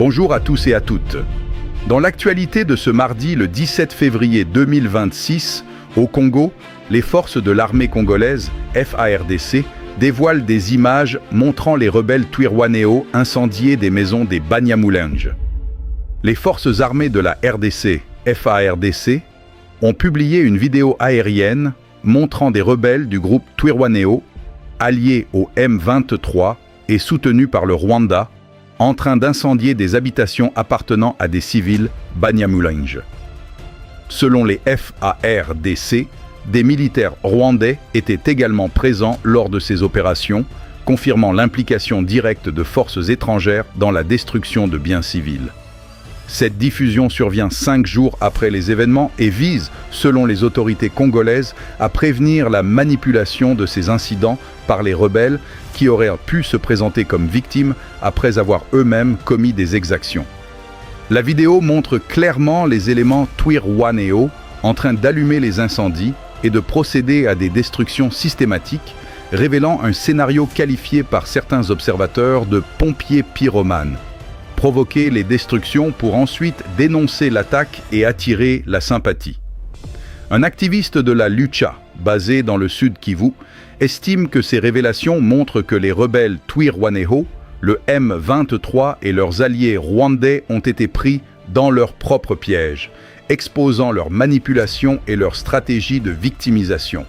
Bonjour à tous et à toutes. Dans l'actualité de ce mardi, le 17 février 2026, au Congo, les forces de l'armée congolaise, FARDC, dévoilent des images montrant les rebelles Twirwanéo incendier des maisons des Banyamulenge. Les forces armées de la RDC, FARDC, ont publié une vidéo aérienne montrant des rebelles du groupe Twirwanéo, alliés au M23 et soutenus par le Rwanda, en train d'incendier des habitations appartenant à des civils Banyamulenge. Selon les FARDC, des militaires rwandais étaient également présents lors de ces opérations, confirmant l'implication directe de forces étrangères dans la destruction de biens civils. Cette diffusion survient 5 jours après les événements et vise, selon les autorités congolaises, à prévenir la manipulation de ces incidents par les rebelles qui auraient pu se présenter comme victimes après avoir eux-mêmes commis des exactions. La vidéo montre clairement les éléments Twirwanéo en train d'allumer les incendies et de procéder à des destructions systématiques, révélant un scénario qualifié par certains observateurs de pompiers pyromanes. Provoquer les destructions pour ensuite dénoncer l'attaque et attirer la sympathie. Un activiste de la Lucha, basé dans le sud Kivu, estime que ces révélations montrent que les rebelles Twirwanéo, le M23 et leurs alliés rwandais ont été pris dans leur propre piège, exposant leur manipulation et leur stratégie de victimisation.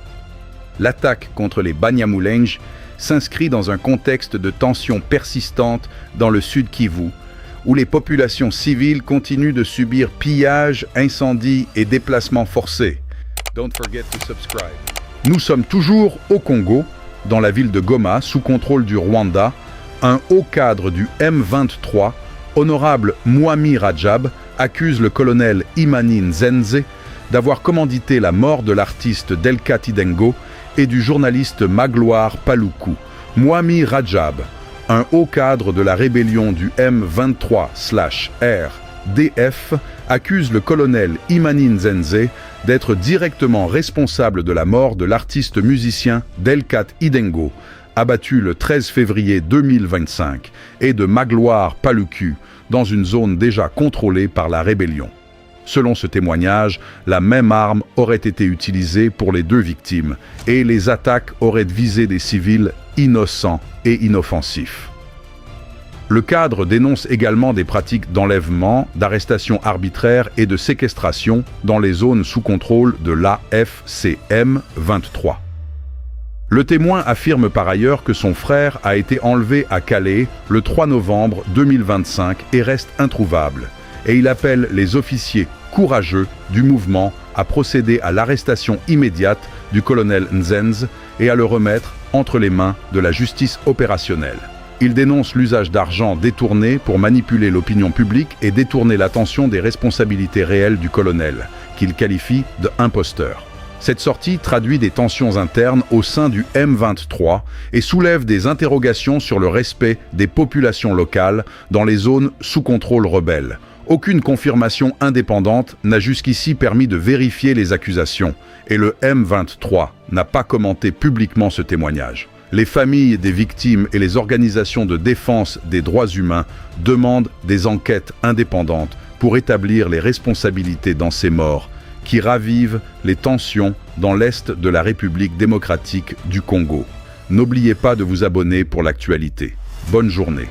L'attaque contre les Banyamulenge s'inscrit dans un contexte de tensions persistantes dans le sud Kivu, où les populations civiles continuent de subir pillages, incendies et déplacements forcés. Don't forget to subscribe. Nous sommes toujours au Congo, dans la ville de Goma, sous contrôle du Rwanda. Un haut cadre du M23, honorable Mwami Rajab, accuse le colonel Imani Nzenze d'avoir commandité la mort de l'artiste Delcat Idengo et du journaliste Magloire Paluku. Mwami Rajab, un haut cadre de la rébellion du M23/RDF, accuse le colonel Imani Nzenze d'être directement responsable de la mort de l'artiste musicien Delcat Idengo, abattu le 13 février 2025, et de Magloire Paluku, dans une zone déjà contrôlée par la rébellion. Selon ce témoignage, la même arme aurait été utilisée pour les 2 victimes, et les attaques auraient visé des civils innocents et inoffensifs. Le cadre dénonce également des pratiques d'enlèvement, d'arrestation arbitraire et de séquestration dans les zones sous contrôle de l'AFCM 23. Le témoin affirme par ailleurs que son frère a été enlevé à Calais le 3 novembre 2025 et reste introuvable, et il appelle les officiers courageux du mouvement à procéder à l'arrestation immédiate du colonel Nzenze et à le remettre entre les mains de la justice opérationnelle. Il dénonce l'usage d'argent détourné pour manipuler l'opinion publique et détourner l'attention des responsabilités réelles du colonel, qu'il qualifie de imposteur. Cette sortie traduit des tensions internes au sein du M23 et soulève des interrogations sur le respect des populations locales dans les zones sous contrôle rebelle. Aucune confirmation indépendante n'a jusqu'ici permis de vérifier les accusations, et le M23 n'a pas commenté publiquement ce témoignage. Les familles des victimes et les organisations de défense des droits humains demandent des enquêtes indépendantes pour établir les responsabilités dans ces morts qui ravivent les tensions dans l'est de la République démocratique du Congo. N'oubliez pas de vous abonner pour l'actualité. Bonne journée.